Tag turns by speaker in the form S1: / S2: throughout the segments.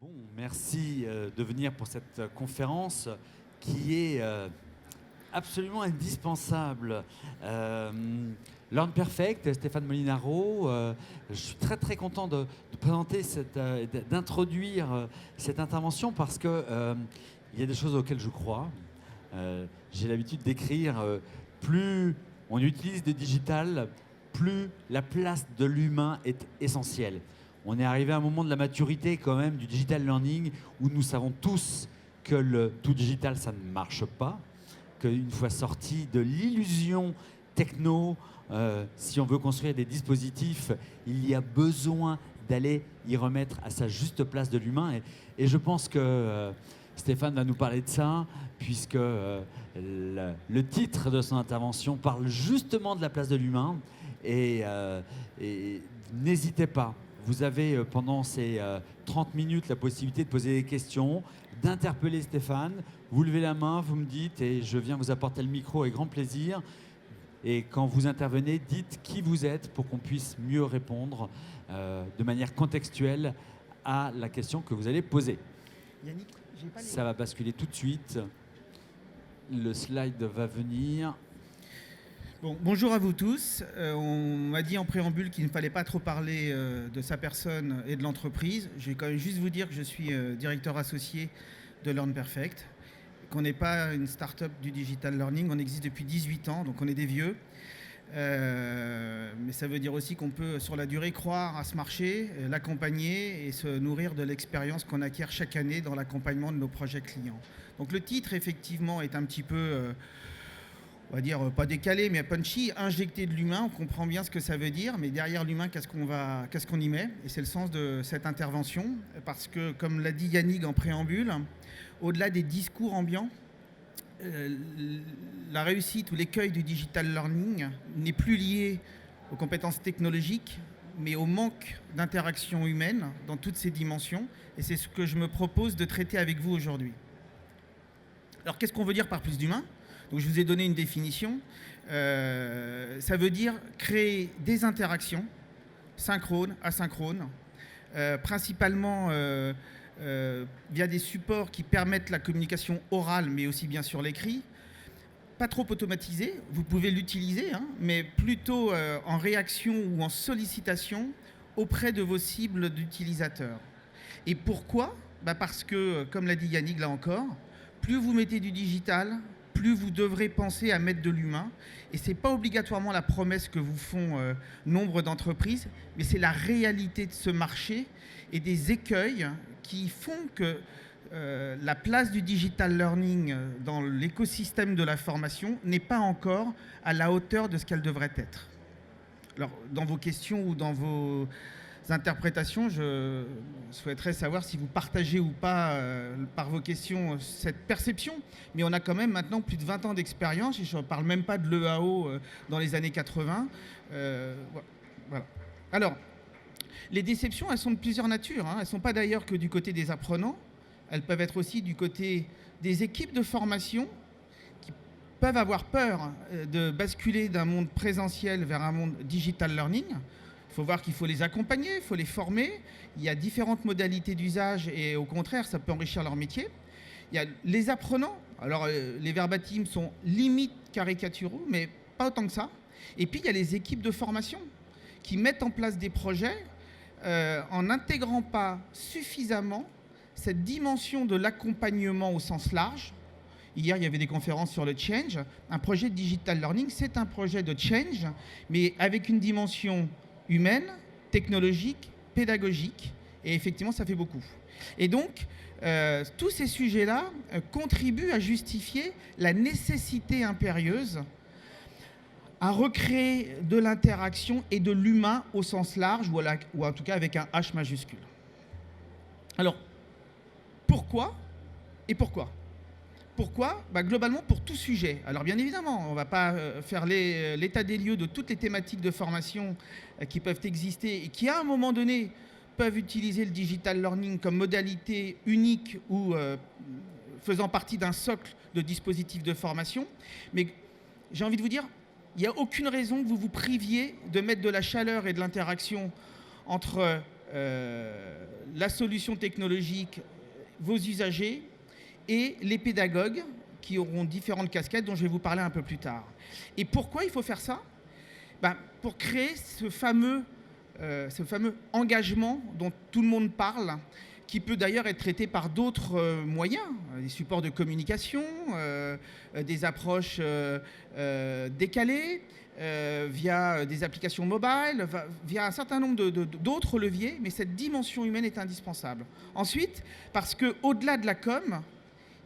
S1: Bon, merci de venir pour cette conférence qui est absolument indispensable. Learn Perfect, Stéphane Molinaro, je suis très très content de présenter d'introduire cette intervention parce que il y a des choses auxquelles je crois. J'ai l'habitude d'écrire, plus on utilise de digital, plus la place de l'humain est essentielle. On est arrivé à un moment de la maturité quand même du digital learning où nous savons tous que le tout digital, ça ne marche pas, qu'une fois sorti de l'illusion techno, si on veut construire des dispositifs, il y a besoin d'aller y remettre à sa juste place de l'humain. Et je pense que Stéphane va nous parler de ça, puisque le titre de son intervention parle justement de la place de l'humain. Et n'hésitez pas. Vous avez pendant ces 30 minutes la possibilité de poser des questions, d'interpeller Stéphane. Vous levez la main, vous me dites et je viens vous apporter le micro avec grand plaisir. Et quand vous intervenez, dites qui vous êtes pour qu'on puisse mieux répondre de manière contextuelle à la question que vous allez poser.
S2: Yannick,
S1: ça va basculer tout de suite. Le slide va venir.
S2: Bon, bonjour à vous tous. On m'a dit en préambule qu'il ne fallait pas trop parler de sa personne et de l'entreprise. Je vais quand même juste vous dire que je suis directeur associé de Learn Perfect, qu'on n'est pas une start-up du digital learning. On existe depuis 18 ans, donc on est des vieux. Mais ça veut dire aussi qu'on peut, sur la durée, croire à ce marché, l'accompagner et se nourrir de l'expérience qu'on acquiert chaque année dans l'accompagnement de nos projets clients. Donc le titre, effectivement, est un petit peu... on va dire, pas décalé, mais punchy, injecter de l'humain, on comprend bien ce que ça veut dire, mais derrière l'humain, qu'est-ce qu'on y met? Et c'est le sens de cette intervention, parce que, comme l'a dit Yannick en préambule, au-delà des discours ambiants, la réussite ou l'écueil du digital learning n'est plus lié aux compétences technologiques, mais au manque d'interaction humaine dans toutes ses dimensions, et c'est ce que je me propose de traiter avec vous aujourd'hui. Alors, qu'est-ce qu'on veut dire par plus d'humain? Donc, je vous ai donné une définition. Ça veut dire créer des interactions synchrones, asynchrones, principalement via des supports qui permettent la communication orale, mais aussi bien sûr l'écrit. Pas trop automatisé, vous pouvez l'utiliser, hein, mais plutôt en réaction ou en sollicitation auprès de vos cibles d'utilisateurs. Et pourquoi? Parce que, comme l'a dit Yannick là encore, plus vous mettez du digital, plus vous devrez penser à mettre de l'humain. Et ce n'est pas obligatoirement la promesse que vous font nombre d'entreprises, mais c'est la réalité de ce marché et des écueils qui font que la place du digital learning dans l'écosystème de la formation n'est pas encore à la hauteur de ce qu'elle devrait être. Alors, dans vos questions ou dans vos interprétations, je souhaiterais savoir si vous partagez ou pas par vos questions cette perception, mais on a quand même maintenant plus de 20 ans d'expérience, et je ne parle même pas de l'EAO dans les années 80. Voilà. Alors, les déceptions, elles sont de plusieurs natures, hein. Elles ne sont pas d'ailleurs que du côté des apprenants, elles peuvent être aussi du côté des équipes de formation qui peuvent avoir peur de basculer d'un monde présentiel vers un monde digital learning. Il faut voir qu'il faut les accompagner, il faut les former. Il y a différentes modalités d'usage et au contraire, ça peut enrichir leur métier. Il y a les apprenants. Alors, les verbatims sont limite caricaturaux, mais pas autant que ça. Et puis, il y a les équipes de formation qui mettent en place des projets en n'intégrant pas suffisamment cette dimension de l'accompagnement au sens large. Hier, il y avait des conférences sur le change. Un projet de digital learning, c'est un projet de change, mais avec une dimension humaine, technologique, pédagogique, et effectivement, ça fait beaucoup. Et donc, tous ces sujets-là contribuent à justifier la nécessité impérieuse à recréer de l'interaction et de l'humain au sens large, ou en tout cas avec un H majuscule. Alors, pourquoi et pourquoi? Pourquoi? Globalement, pour tout sujet. Alors bien évidemment, on ne va pas faire l'état des lieux de toutes les thématiques de formation qui peuvent exister et qui, à un moment donné, peuvent utiliser le digital learning comme modalité unique ou faisant partie d'un socle de dispositifs de formation. Mais j'ai envie de vous dire, il n'y a aucune raison que vous vous priviez de mettre de la chaleur et de l'interaction entre la solution technologique, vos usagers et les pédagogues qui auront différentes casquettes dont je vais vous parler un peu plus tard. Et pourquoi il faut faire ça ? Pour créer ce fameux engagement dont tout le monde parle, qui peut d'ailleurs être traité par d'autres moyens, des supports de communication, des approches décalées, via des applications mobiles, via un certain nombre d'autres leviers, mais cette dimension humaine est indispensable. Ensuite, parce qu'au-delà de la com,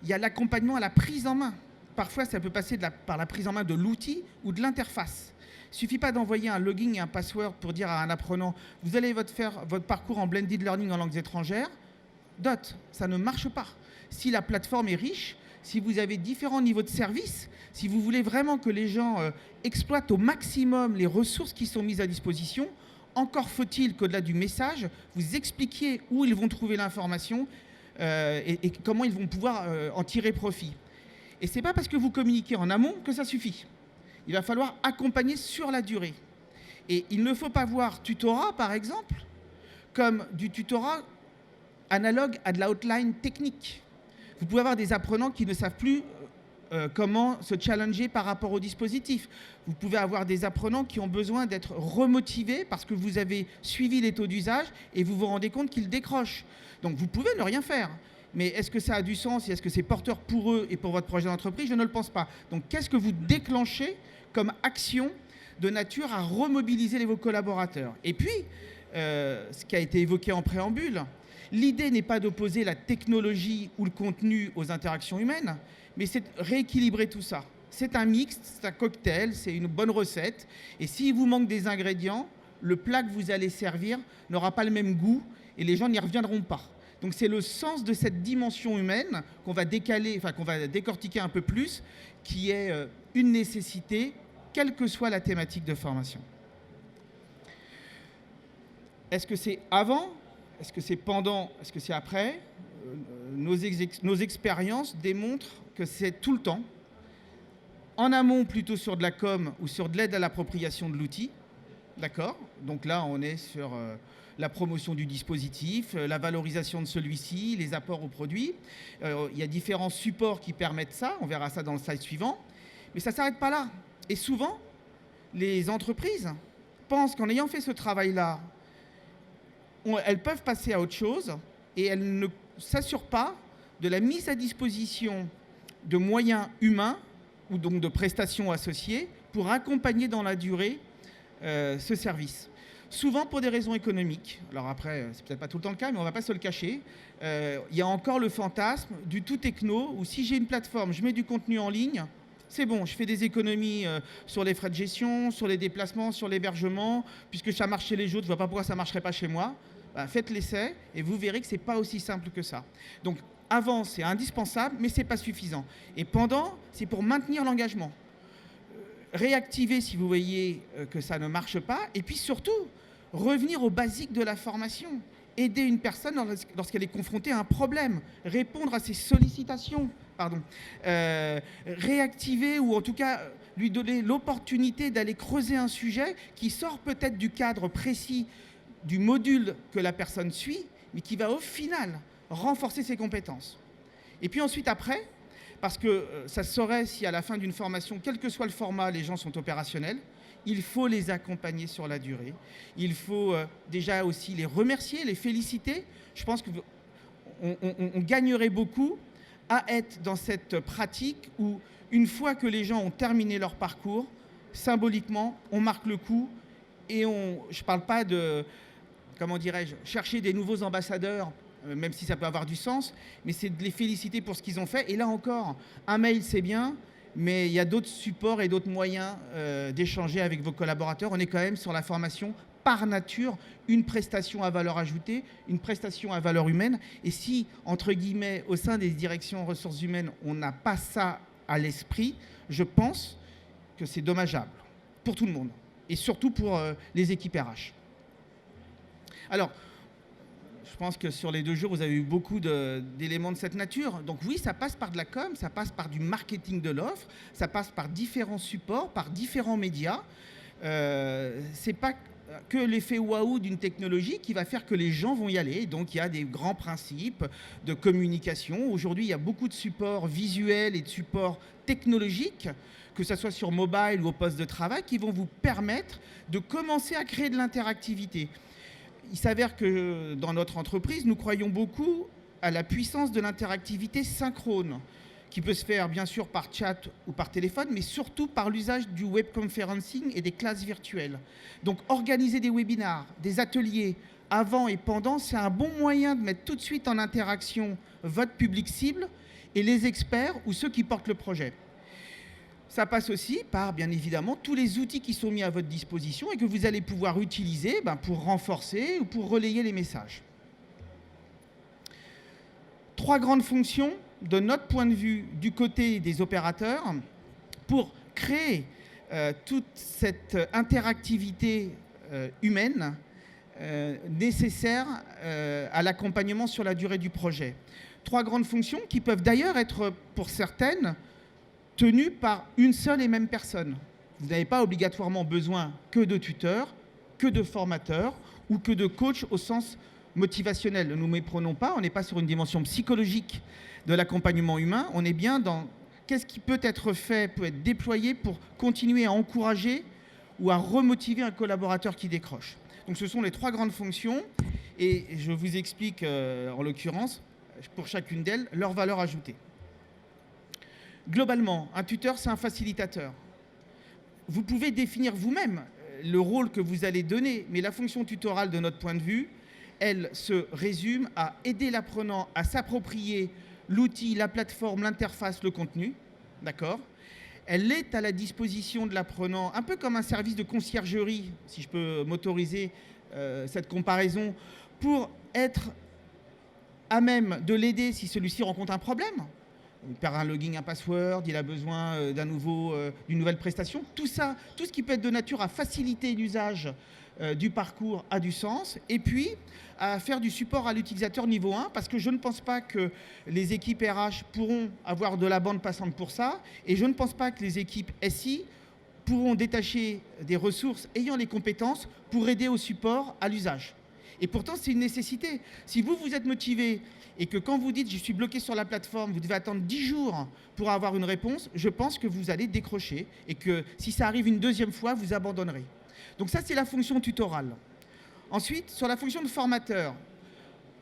S2: il y a l'accompagnement à la prise en main. Parfois, ça peut passer par la prise en main de l'outil ou de l'interface. Il ne suffit pas d'envoyer un login et un password pour dire à un apprenant « Vous allez faire votre parcours en blended learning en langues étrangères ». Ça ne marche pas. Si la plateforme est riche, si vous avez différents niveaux de service, si vous voulez vraiment que les gens exploitent au maximum les ressources qui sont mises à disposition, encore faut-il qu'au-delà du message, vous expliquiez où ils vont trouver l'information et comment ils vont pouvoir en tirer profit. Et ce n'est pas parce que vous communiquez en amont que ça suffit. Il va falloir accompagner sur la durée. Et il ne faut pas voir tutorat, par exemple, comme du tutorat analogue à de la outline technique. Vous pouvez avoir des apprenants qui ne savent plus comment se challenger par rapport au dispositif. Vous pouvez avoir des apprenants qui ont besoin d'être remotivés parce que vous avez suivi les taux d'usage et vous vous rendez compte qu'ils décrochent. Donc vous pouvez ne rien faire. Mais est-ce que ça a du sens et est-ce que c'est porteur pour eux et pour votre projet d'entreprise ? Je ne le pense pas. Donc qu'est-ce que vous déclenchez comme action de nature à remobiliser vos collaborateurs ? Et puis, ce qui a été évoqué en préambule, l'idée n'est pas d'opposer la technologie ou le contenu aux interactions humaines, mais c'est de rééquilibrer tout ça. C'est un mix, c'est un cocktail, c'est une bonne recette. Et s'il vous manque des ingrédients, le plat que vous allez servir n'aura pas le même goût et les gens n'y reviendront pas. Donc c'est le sens de cette dimension humaine qu'on va décortiquer un peu plus, qui est une nécessité, quelle que soit la thématique de formation. Est-ce que c'est avant ? Est-ce que c'est pendant ? Est-ce que c'est après ? Nos expériences démontrent que c'est tout le temps. En amont, plutôt sur de la com ou sur de l'aide à l'appropriation de l'outil. D'accord ? Donc là, on est sur la promotion du dispositif, la valorisation de celui-ci, les apports aux produits. Il y a différents supports qui permettent ça. On verra ça dans le slide suivant. Mais ça ne s'arrête pas là. Et souvent, les entreprises pensent qu'en ayant fait ce travail-là, elles peuvent passer à autre chose et elles ne s'assurent pas de la mise à disposition de moyens humains ou donc de prestations associées pour accompagner dans la durée ce service. Souvent pour des raisons économiques. Alors après, c'est peut-être pas tout le temps le cas, mais on ne va pas se le cacher. Il y a encore le fantasme du tout techno où si j'ai une plateforme, je mets du contenu en ligne, c'est bon, je fais des économies sur les frais de gestion, sur les déplacements, sur l'hébergement, puisque ça marche chez les autres, je ne vois pas pourquoi ça ne marcherait pas chez moi. Faites l'essai et vous verrez que ce n'est pas aussi simple que ça. Donc avant, c'est indispensable, mais ce n'est pas suffisant. Et pendant, c'est pour maintenir l'engagement. Réactiver si vous voyez que ça ne marche pas, et puis surtout, revenir aux basiques de la formation. Aider une personne lorsqu'elle est confrontée à un problème, répondre à ses sollicitations, réactiver ou en tout cas lui donner l'opportunité d'aller creuser un sujet qui sort peut-être du cadre précis du module que la personne suit, mais qui va au final renforcer ses compétences. Et puis ensuite après, parce que ça se saurait si à la fin d'une formation, quel que soit le format, les gens sont opérationnels, il faut les accompagner sur la durée. Il faut déjà aussi les remercier, les féliciter. Je pense qu'on gagnerait beaucoup à être dans cette pratique où, une fois que les gens ont terminé leur parcours, symboliquement, on marque le coup et je ne parle pas de, chercher des nouveaux ambassadeurs, même si ça peut avoir du sens, mais c'est de les féliciter pour ce qu'ils ont fait. Et là encore, un mail, c'est bien, mais il y a d'autres supports et d'autres moyens d'échanger avec vos collaborateurs. On est quand même sur la formation par nature, une prestation à valeur ajoutée, une prestation à valeur humaine. Et si, entre guillemets, au sein des directions ressources humaines, on n'a pas ça à l'esprit, je pense que c'est dommageable pour tout le monde, et surtout pour les équipes RH. Alors, je pense que sur les 2 jours, vous avez eu beaucoup d'éléments de cette nature. Donc oui, ça passe par de la com, ça passe par du marketing de l'offre, ça passe par différents supports, par différents médias. C'est pas que l'effet waouh d'une technologie qui va faire que les gens vont y aller. Donc il y a des grands principes de communication. Aujourd'hui, il y a beaucoup de supports visuels et de supports technologiques, que ce soit sur mobile ou au poste de travail, qui vont vous permettre de commencer à créer de l'interactivité. Il s'avère que dans notre entreprise, nous croyons beaucoup à la puissance de l'interactivité synchrone, qui peut se faire bien sûr par chat ou par téléphone, mais surtout par l'usage du web conferencing et des classes virtuelles. Donc organiser des webinars, des ateliers avant et pendant, c'est un bon moyen de mettre tout de suite en interaction votre public cible et les experts ou ceux qui portent le projet. Ça passe aussi par, bien évidemment, tous les outils qui sont mis à votre disposition et que vous allez pouvoir utiliser pour renforcer ou pour relayer les messages. 3 grandes fonctions de notre point de vue du côté des opérateurs pour créer toute cette interactivité humaine nécessaire à l'accompagnement sur la durée du projet. 3 grandes fonctions qui peuvent d'ailleurs être, pour certaines, tenues par une seule et même personne. Vous n'avez pas obligatoirement besoin que de tuteurs, que de formateurs ou que de coachs au sens motivationnel. Ne nous méprenons pas, on n'est pas sur une dimension psychologique de l'accompagnement humain, on est bien dans qu'est-ce qui peut être fait, peut être déployé pour continuer à encourager ou à remotiver un collaborateur qui décroche. Donc ce sont les 3 grandes fonctions et je vous explique en l'occurrence, pour chacune d'elles, leur valeur ajoutée. Globalement, un tuteur, c'est un facilitateur. Vous pouvez définir vous-même le rôle que vous allez donner, mais la fonction tutorale, de notre point de vue, elle se résume à aider l'apprenant à s'approprier l'outil, la plateforme, l'interface, le contenu, d'accord ? Elle est à la disposition de l'apprenant, un peu comme un service de conciergerie, si je peux m'autoriser cette comparaison, pour être à même de l'aider si celui-ci rencontre un problème. Il perd un login, un password, il a besoin d'une nouvelle prestation. Tout ça, tout ce qui peut être de nature à faciliter l'usage du parcours a du sens. Et puis, à faire du support à l'utilisateur niveau 1, parce que je ne pense pas que les équipes RH pourront avoir de la bande passante pour ça, et je ne pense pas que les équipes SI pourront détacher des ressources ayant les compétences pour aider au support à l'usage. Et pourtant, c'est une nécessité. Si vous êtes motivé et que quand vous dites « je suis bloqué sur la plateforme », vous devez attendre 10 jours pour avoir une réponse, je pense que vous allez décrocher et que si ça arrive une deuxième fois, vous abandonnerez. Donc ça, c'est la fonction tutorale. Ensuite, sur la fonction de formateur,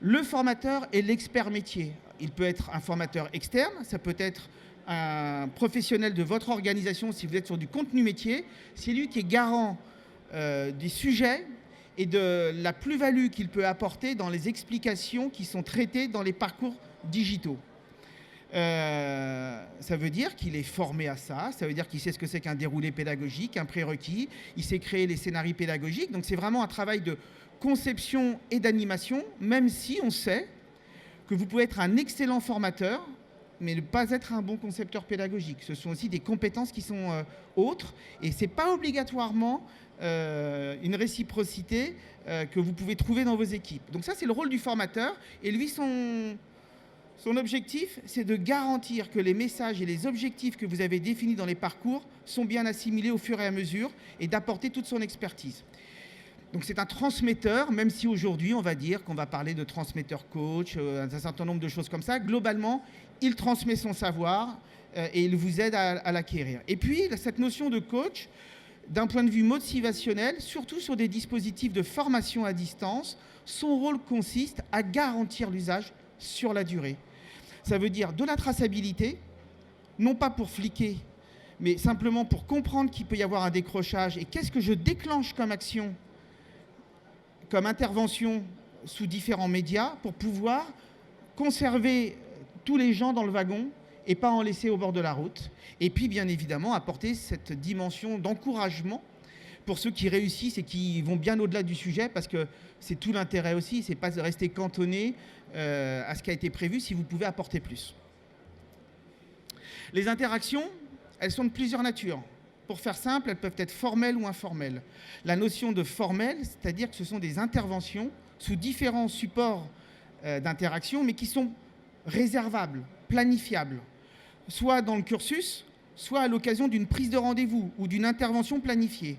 S2: le formateur est l'expert métier. Il peut être un formateur externe, ça peut être un professionnel de votre organisation si vous êtes sur du contenu métier. C'est lui qui est garant des sujets et de la plus-value qu'il peut apporter dans les explications qui sont traitées dans les parcours digitaux. Ça veut dire qu'il est formé à ça, ça veut dire qu'il sait ce que c'est qu'un déroulé pédagogique, un prérequis, il sait créer les scénarios pédagogiques, donc c'est vraiment un travail de conception et d'animation, même si on sait que vous pouvez être un excellent formateur, mais ne pas être un bon concepteur pédagogique. Ce sont aussi des compétences qui sont autres, et ce n'est pas obligatoirement une réciprocité que vous pouvez trouver dans vos équipes. Donc ça, c'est le rôle du formateur, et lui, son objectif, c'est de garantir que les messages et les objectifs que vous avez définis dans les parcours sont bien assimilés au fur et à mesure et d'apporter toute son expertise. Donc c'est un transmetteur, même si aujourd'hui on va dire qu'on va parler de transmetteur coach, un certain nombre de choses comme ça. Globalement, il transmet son savoir et il vous aide à l'acquérir. Et puis cette notion de coach, d'un point de vue motivationnel, surtout sur des dispositifs de formation à distance, son rôle consiste à garantir l'usage sur la durée. Ça veut dire de la traçabilité, non pas pour fliquer, mais simplement pour comprendre qu'il peut y avoir un décrochage et qu'est-ce que je déclenche comme action, comme intervention sous différents médias pour pouvoir conserver tous les gens dans le wagon et pas en laisser au bord de la route. Et puis, bien évidemment, apporter cette dimension d'encouragement pour ceux qui réussissent et qui vont bien au-delà du sujet, parce que c'est tout l'intérêt aussi, c'est pas de rester cantonné à ce qui a été prévu si vous pouvez apporter plus. Les interactions, elles sont de plusieurs natures. Pour faire simple, elles peuvent être formelles ou informelles. La notion de formelle, c'est-à-dire que ce sont des interventions sous différents supports d'interaction, mais qui sont réservables, planifiables, soit dans le cursus, soit à l'occasion d'une prise de rendez-vous ou d'une intervention planifiée.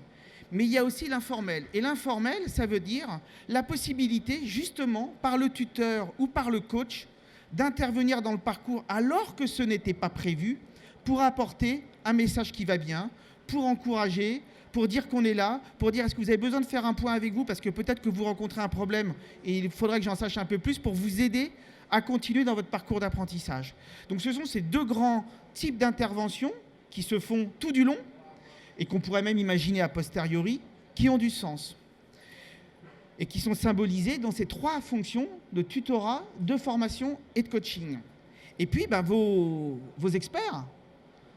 S2: Mais il y a aussi l'informel. Et l'informel, ça veut dire la possibilité, justement, par le tuteur ou par le coach, d'intervenir dans le parcours alors que ce n'était pas prévu, pour apporter un message qui va bien, pour encourager, pour dire qu'on est là, pour dire est-ce que vous avez besoin de faire un point avec vous parce que peut-être que vous rencontrez un problème et il faudrait que j'en sache un peu plus pour vous aider à continuer dans votre parcours d'apprentissage. Donc ce sont ces deux grands types d'interventions qui se font tout du long et qu'on pourrait même imaginer a posteriori, qui ont du sens et qui sont symbolisés dans ces trois fonctions de tutorat, de formation et de coaching. Et puis, vos experts,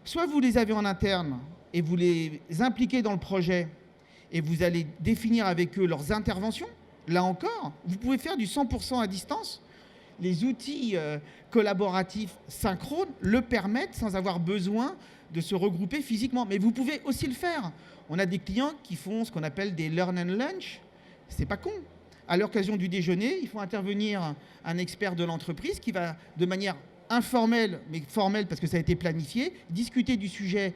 S2: soit vous les avez en interne et vous les impliquez dans le projet et vous allez définir avec eux leurs interventions. Là encore, vous pouvez faire du 100% à distance. Les outils collaboratifs synchrones le permettent sans avoir besoin de se regrouper physiquement. Mais vous pouvez aussi le faire. On a des clients qui font ce qu'on appelle des learn and lunch. C'est pas con. À l'occasion du déjeuner, il faut intervenir un expert de l'entreprise qui va, de manière informelle, mais formelle parce que ça a été planifié, discuter du sujet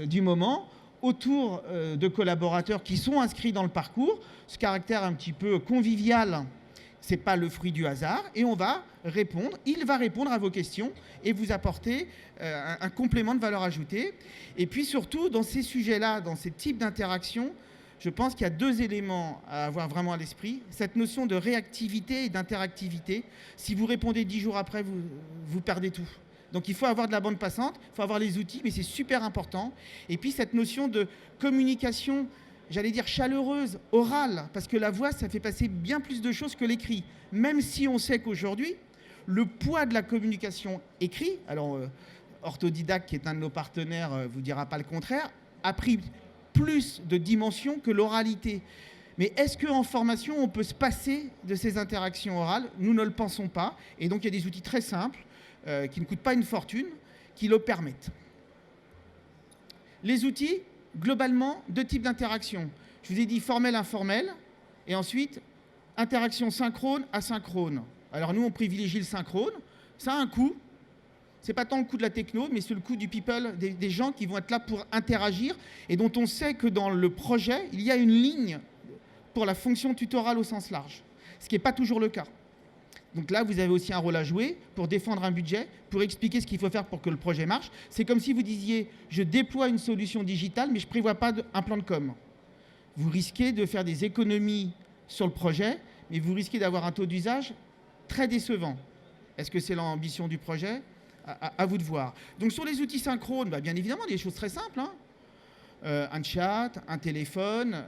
S2: du moment autour de collaborateurs qui sont inscrits dans le parcours. Ce caractère un petit peu convivial, c'est pas le fruit du hasard. Et on va répondre, il va répondre à vos questions et vous apporter un complément de valeur ajoutée. Et puis surtout, dans ces sujets-là, dans ces types d'interactions, je pense qu'il y a deux éléments à avoir vraiment à l'esprit. Cette notion de réactivité et d'interactivité. Si vous répondez 10 jours après, vous perdez tout. Donc il faut avoir de la bande passante, il faut avoir les outils, mais c'est super important. Et puis cette notion de communication, j'allais dire chaleureuse, orale, parce que la voix, ça fait passer bien plus de choses que l'écrit. Même si on sait qu'aujourd'hui, le poids de la communication écrite, alors Orthodidacte, qui est un de nos partenaires, vous dira pas le contraire, a pris plus de dimensions que l'oralité. Mais est-ce qu'en formation, on peut se passer de ces interactions orales? Nous ne le pensons pas. Et donc, il y a des outils très simples, qui ne coûtent pas une fortune, qui le permettent. Les outils, globalement, deux types d'interactions. Je vous ai dit formel, informel, et ensuite, interaction synchrone, asynchrone. Alors nous, on privilégie le synchrone. Ça a un coût. C'est pas tant le coût de la techno, mais c'est le coût du people, des gens qui vont être là pour interagir et dont on sait que dans le projet, il y a une ligne pour la fonction tutorale au sens large, ce qui n'est pas toujours le cas. Donc là, vous avez aussi un rôle à jouer pour défendre un budget, pour expliquer ce qu'il faut faire pour que le projet marche. C'est comme si vous disiez « je déploie une solution digitale, mais je ne prévois pas un plan de com ». Vous risquez de faire des économies sur le projet, mais vous risquez d'avoir un taux d'usage très décevant. Est-ce que c'est l'ambition du projet ? À vous de voir. Donc sur les outils synchrones, bien évidemment, des choses très simples. Un chat, un téléphone,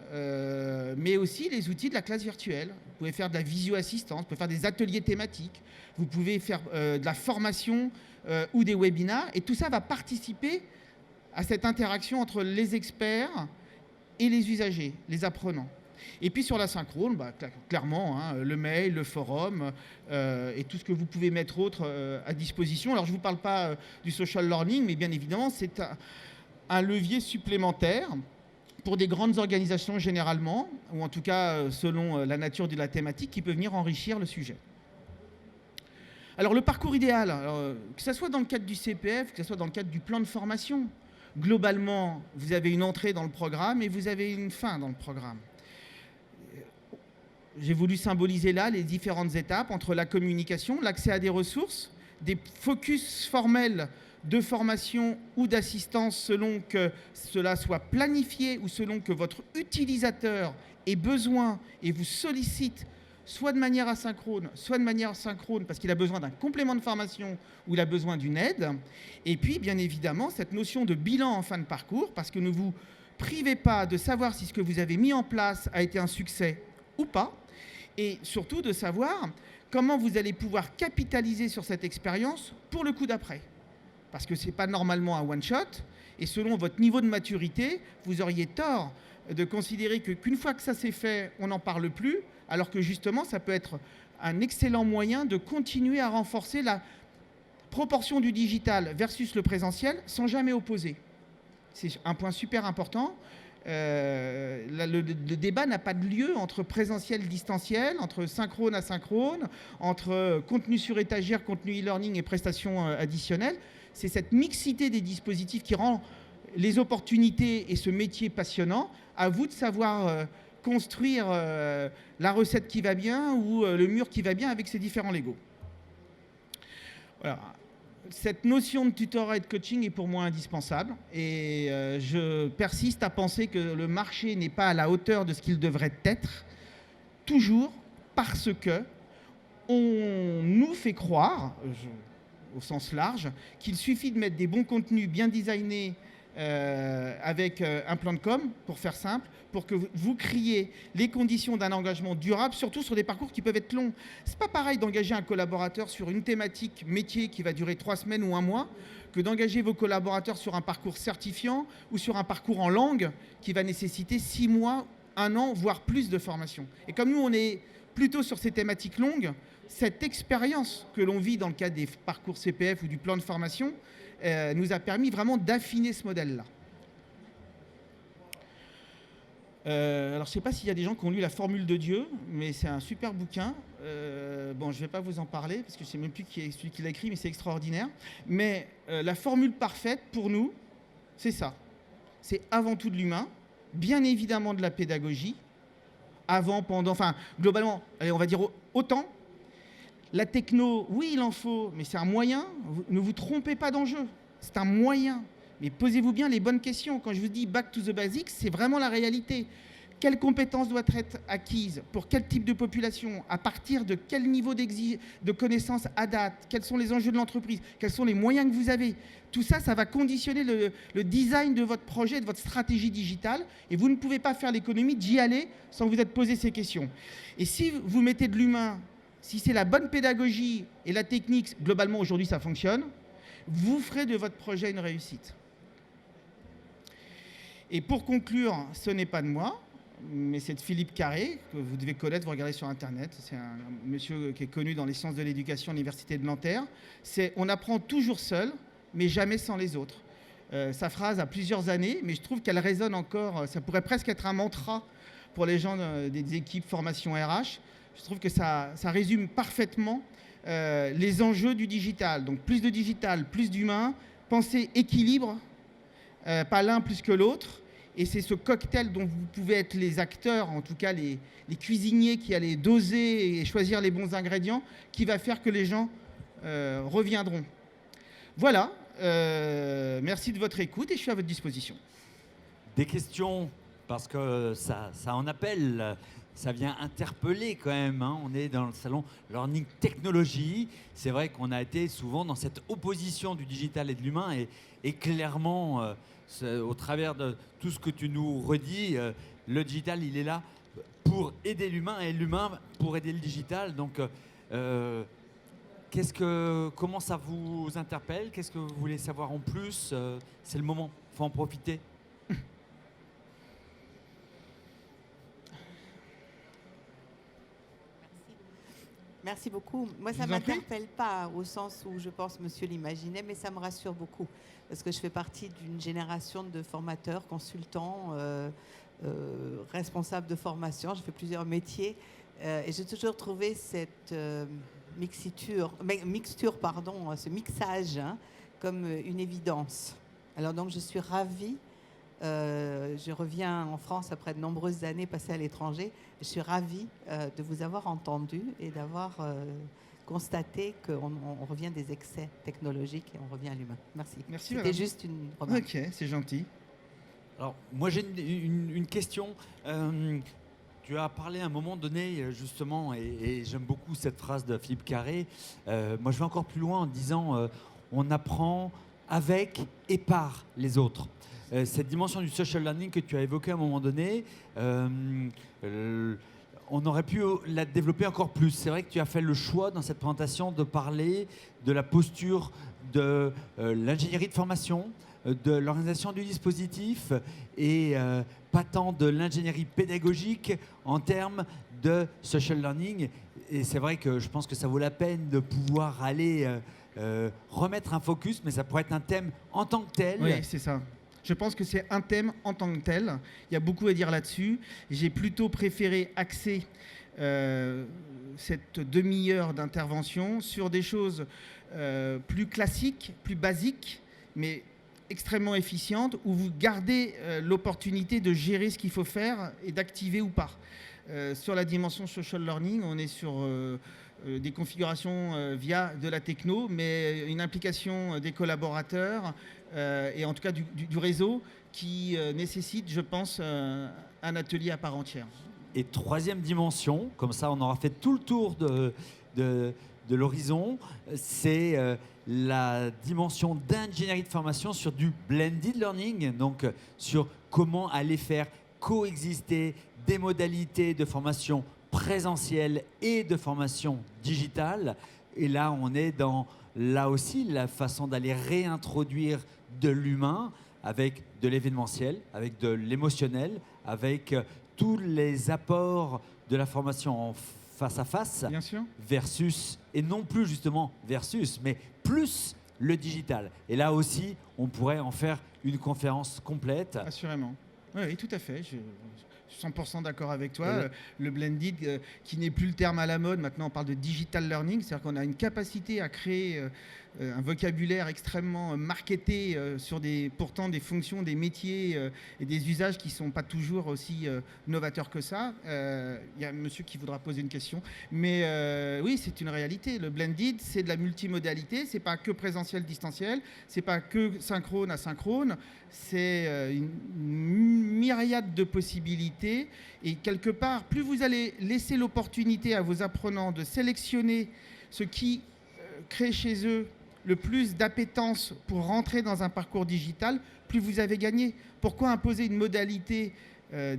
S2: mais aussi les outils de la classe virtuelle. Vous pouvez faire de la visio-assistance, vous pouvez faire des ateliers thématiques, vous pouvez faire de la formation ou des webinars, et tout ça va participer à cette interaction entre les experts et les usagers, les apprenants. Et puis sur la synchrone, clairement, le mail, le forum et tout ce que vous pouvez mettre autre à disposition. Alors je ne vous parle pas du social learning, mais bien évidemment, c'est un levier supplémentaire pour des grandes organisations généralement, ou en tout cas selon la nature de la thématique, qui peut venir enrichir le sujet. Alors le parcours idéal, que ce soit dans le cadre du CPF, que ce soit dans le cadre du plan de formation, globalement, vous avez une entrée dans le programme et vous avez une fin dans le programme. J'ai voulu symboliser là les différentes étapes entre la communication, l'accès à des ressources, des focus formels de formation ou d'assistance selon que cela soit planifié ou selon que votre utilisateur ait besoin et vous sollicite soit de manière asynchrone, soit de manière synchrone parce qu'il a besoin d'un complément de formation ou il a besoin d'une aide. Et puis, bien évidemment, cette notion de bilan en fin de parcours parce que ne vous privez pas de savoir si ce que vous avez mis en place a été un succès ou pas. Et surtout de savoir comment vous allez pouvoir capitaliser sur cette expérience pour le coup d'après. Parce que ce n'est pas normalement un one-shot, et selon votre niveau de maturité, vous auriez tort de considérer qu'une fois que ça s'est fait, on n'en parle plus, alors que justement, ça peut être un excellent moyen de continuer à renforcer la proportion du digital versus le présentiel sans jamais opposer. C'est un point super important. Le débat n'a pas de lieu entre présentiel, distanciel, entre synchrone, asynchrone, entre contenu sur étagère, contenu e-learning et prestations additionnelles. C'est cette mixité des dispositifs qui rend les opportunités et ce métier passionnant. À vous de savoir construire la recette qui va bien ou le mur qui va bien avec ces différents Lego. Voilà. Cette notion de tutorat et de coaching est pour moi indispensable et je persiste à penser que le marché n'est pas à la hauteur de ce qu'il devrait être, toujours parce que on nous fait croire, au sens large, qu'il suffit de mettre des bons contenus bien designés avec un plan de com, pour faire simple, pour que vous créiez les conditions d'un engagement durable, surtout sur des parcours qui peuvent être longs. C'est pas pareil d'engager un collaborateur sur une thématique métier qui va durer 3 semaines ou 1 mois, que d'engager vos collaborateurs sur un parcours certifiant ou sur un parcours en langue qui va nécessiter 6 mois, 1 an, voire plus de formation. Et comme nous, on est plutôt sur ces thématiques longues, cette expérience que l'on vit dans le cadre des parcours CPF ou du plan de formation nous a permis vraiment d'affiner ce modèle-là. Alors, je ne sais pas s'il y a des gens qui ont lu La Formule de Dieu, mais c'est un super bouquin. Bon, je ne vais pas vous en parler, parce que je ne sais même plus qui est celui qui l'a écrit, mais c'est extraordinaire. Mais la formule parfaite, pour nous, c'est ça. C'est avant tout de l'humain, bien évidemment de la pédagogie, avant, pendant, enfin, globalement, allez, on va dire autant. La techno, oui, il en faut, mais c'est un moyen. Ne vous trompez pas d'enjeu. C'est un moyen. Mais posez-vous bien les bonnes questions. Quand je vous dis back to the basics, c'est vraiment la réalité. Quelles compétences doivent être acquises? Pour quel type de population? À partir de quel niveau de connaissances à date? Quels sont les enjeux de l'entreprise? Quels sont les moyens que vous avez? Tout ça, ça va conditionner le design de votre projet, de votre stratégie digitale. Et vous ne pouvez pas faire l'économie d'y aller sans vous être posé ces questions. Et si vous mettez de l'humain, si c'est la bonne pédagogie et la technique, globalement aujourd'hui ça fonctionne, vous ferez de votre projet une réussite. Et pour conclure, ce n'est pas de moi, mais c'est de Philippe Carré, que vous devez connaître, vous regardez sur Internet. C'est un monsieur qui est connu dans les sciences de l'éducation à l'Université de Nanterre. C'est « On apprend toujours seul, mais jamais sans les autres ». Sa phrase a plusieurs années, mais je trouve qu'elle résonne encore. Ça pourrait presque être un mantra pour les gens des équipes formation RH. Je trouve que ça résume parfaitement les enjeux du digital. Donc plus de digital, plus d'humain, penser équilibre, pas l'un plus que l'autre. Et c'est ce cocktail dont vous pouvez être les acteurs, en tout cas les cuisiniers qui allez doser et choisir les bons ingrédients, qui va faire que les gens reviendront. Voilà, merci de votre écoute et je suis à votre disposition.
S1: Des questions, parce que ça en appelle. Ça vient interpeller quand même, hein. On est dans le salon Learning Technology. C'est vrai qu'on a été souvent dans cette opposition du digital et de l'humain. Et clairement, au travers de tout ce que tu nous redis, le digital, il est là pour aider l'humain et l'humain pour aider le digital. Donc, comment ça vous interpelle? Qu'est-ce que vous voulez savoir en plus? C'est le moment, il faut en profiter.
S3: Merci beaucoup. Moi, ça ne m'interpelle pas au sens où je pense monsieur l'imaginait, mais ça me rassure beaucoup parce que je fais partie d'une génération de formateurs, consultants, responsables de formation. J'ai fait plusieurs métiers et j'ai toujours trouvé cette mixture, ce mixage comme une évidence. Alors donc, je suis ravie. Je reviens en France après de nombreuses années passées à l'étranger. Je suis ravie de vous avoir entendu et d'avoir constaté qu'on revient des excès technologiques et on revient à l'humain. Merci.
S2: Merci.
S3: C'était juste une remarque.
S2: Ok, c'est gentil.
S1: Alors, moi j'ai une question. Tu as parlé à un moment donné, justement, et j'aime beaucoup cette phrase de Philippe Carré. Moi je vais encore plus loin en disant on apprend avec et par les autres. Cette dimension du social learning que tu as évoquée à un moment donné, on aurait pu la développer encore plus. C'est vrai que tu as fait le choix dans cette présentation de parler de la posture de l'ingénierie de formation, de l'organisation du dispositif et pas tant de l'ingénierie pédagogique en termes de social learning. Et c'est vrai que je pense que ça vaut la peine de pouvoir aller remettre un focus, mais ça pourrait être un thème en tant que tel.
S2: Oui, c'est ça. Je pense que c'est un thème en tant que tel. Il y a beaucoup à dire là-dessus. J'ai plutôt préféré axer cette demi-heure d'intervention sur des choses plus classiques, plus basiques, mais extrêmement efficiente où vous gardez l'opportunité de gérer ce qu'il faut faire et d'activer ou pas. Sur la dimension social learning, on est sur des configurations via de la techno, mais une implication des collaborateurs et en tout cas du réseau qui nécessite, je pense, un atelier à part entière.
S1: Et troisième dimension, comme ça on aura fait tout le tour de l'horizon, c'est la dimension d'ingénierie de formation sur du blended learning, donc sur comment aller faire coexister des modalités de formation présentielle et de formation digitale. Et là, on est dans, là aussi, la façon d'aller réintroduire de l'humain avec de l'événementiel, avec de l'émotionnel, avec tous les apports de la formation en face à face,
S2: bien sûr,
S1: versus, et non plus justement versus, mais plus le digital. Et là aussi, on pourrait en faire une conférence complète.
S2: Assurément. Oui, tout à fait. Je suis 100% d'accord avec toi. Le blended, qui n'est plus le terme à la mode, maintenant on parle de digital learning, c'est-à-dire qu'on a une capacité à créer un vocabulaire extrêmement marketé sur pourtant des fonctions, des métiers et des usages qui ne sont pas toujours aussi novateurs que ça. Il y a un monsieur qui voudra poser une question. Mais oui, c'est une réalité. Le blended, c'est de la multimodalité. Ce n'est pas que présentiel, distanciel. Ce n'est pas que synchrone, asynchrone. C'est une myriade de possibilités. Et quelque part, plus vous allez laisser l'opportunité à vos apprenants de sélectionner ce qui crée chez eux le plus d'appétence pour rentrer dans un parcours digital, plus vous avez gagné. Pourquoi imposer une modalité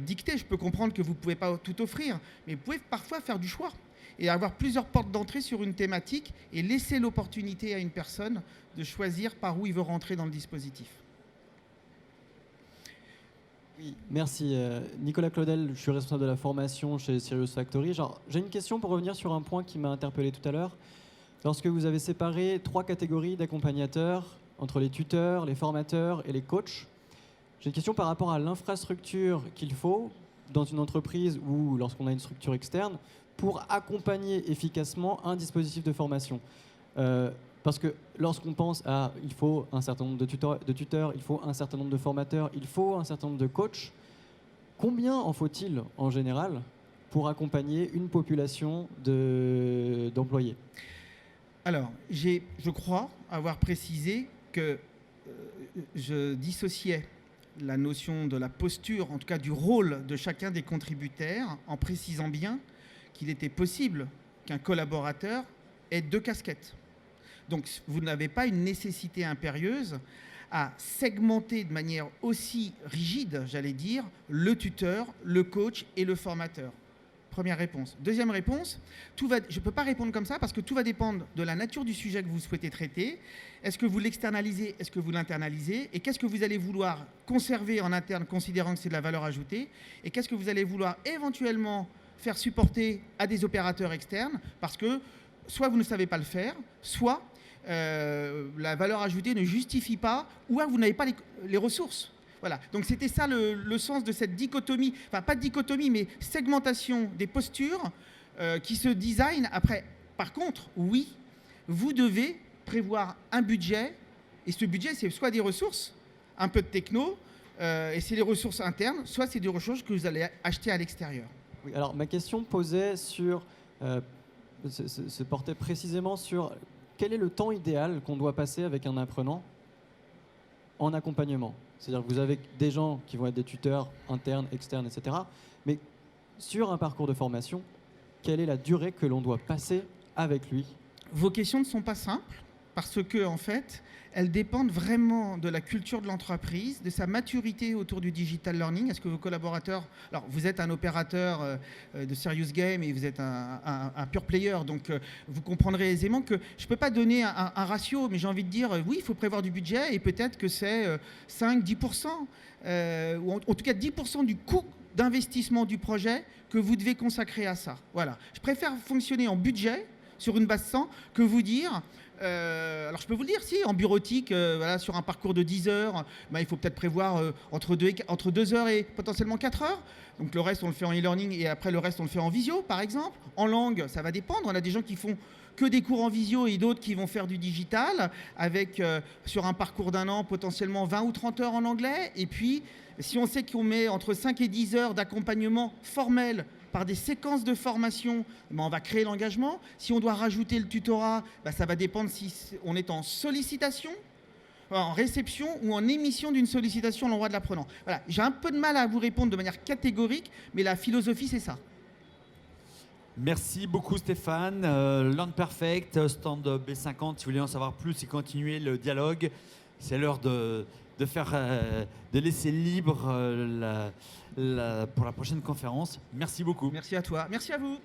S2: dictée? Je peux comprendre que vous ne pouvez pas tout offrir, mais vous pouvez parfois faire du choix et avoir plusieurs portes d'entrée sur une thématique et laisser l'opportunité à une personne de choisir par où il veut rentrer dans le dispositif.
S4: Oui, merci. Nicolas Claudel, je suis responsable de la formation chez Sirius Factory. J'ai une question pour revenir sur un point qui m'a interpellé tout à l'heure. Lorsque vous avez séparé 3 catégories d'accompagnateurs entre les tuteurs, les formateurs et les coachs, j'ai une question par rapport à l'infrastructure qu'il faut dans une entreprise ou lorsqu'on a une structure externe pour accompagner efficacement un dispositif de formation. Parce que lorsqu'on pense à il faut un certain nombre de tuteurs, il faut un certain nombre de formateurs, il faut un certain nombre de coachs, combien en faut-il en général pour accompagner une population d'employés ?
S2: Alors, je crois avoir précisé que je dissociais la notion de la posture, en tout cas du rôle de chacun des contributeurs, en précisant bien qu'il était possible qu'un collaborateur ait 2 casquettes. Donc, vous n'avez pas une nécessité impérieuse à segmenter de manière aussi rigide, j'allais dire, le tuteur, le coach et le formateur. Première réponse. Deuxième réponse, je ne peux pas répondre comme ça parce que tout va dépendre de la nature du sujet que vous souhaitez traiter. Est-ce que vous l'externalisez? Est-ce que vous l'internalisez? Et qu'est-ce que vous allez vouloir conserver en interne, considérant que c'est de la valeur ajoutée? Et qu'est-ce que vous allez vouloir éventuellement faire supporter à des opérateurs externes? Parce que soit vous ne savez pas le faire, soit la valeur ajoutée ne justifie pas, ou vous n'avez pas les ressources. Voilà. Donc c'était ça le sens de cette dichotomie, enfin pas de dichotomie, mais segmentation des postures qui se designent après. Par contre, oui, vous devez prévoir un budget, et ce budget, c'est soit des ressources, un peu de techno, et c'est les ressources internes, soit c'est des ressources que vous allez acheter à l'extérieur.
S4: Oui, alors ma question posait sur, se portait précisément sur quel est le temps idéal qu'on doit passer avec un apprenant en accompagnement. C'est-à-dire que vous avez des gens qui vont être des tuteurs internes, externes, etc. Mais sur un parcours de formation, quelle est la durée que l'on doit passer avec lui?
S2: Vos questions ne sont pas simples parce que, en fait, elles dépendent vraiment de la culture de l'entreprise, de sa maturité autour du digital learning. Est-ce que vos collaborateurs... Alors, vous êtes un opérateur de serious game et vous êtes un pure player, donc vous comprendrez aisément que je ne peux pas donner un ratio, mais j'ai envie de dire, oui, il faut prévoir du budget et peut-être que c'est 5-10%, ou en tout cas 10% du coût d'investissement du projet que vous devez consacrer à ça. Voilà. Je préfère fonctionner en budget sur une base 100 que vous dire. Alors je peux vous le dire, si en bureautique, voilà, sur un parcours de 10 heures, il faut peut-être prévoir entre 2 heures et potentiellement 4 heures. Donc le reste on le fait en e-learning et après le reste on le fait en visio par exemple. En langue, ça va dépendre. On a des gens qui font que des cours en visio et d'autres qui vont faire du digital avec sur un parcours d'un an potentiellement 20 ou 30 heures en anglais. Et puis si on sait qu'on met entre 5 et 10 heures d'accompagnement formel par des séquences de formation, on va créer l'engagement. Si on doit rajouter le tutorat, ça va dépendre si on est en sollicitation, en réception ou en émission d'une sollicitation à l'endroit de l'apprenant. Voilà. J'ai un peu de mal à vous répondre de manière catégorique, mais la philosophie, c'est ça.
S1: Merci beaucoup Stéphane. Learn Perfect, stand B50, si vous voulez en savoir plus et continuer le dialogue, c'est l'heure de laisser libre pour la prochaine conférence. Merci beaucoup.
S2: Merci à toi. Merci à vous.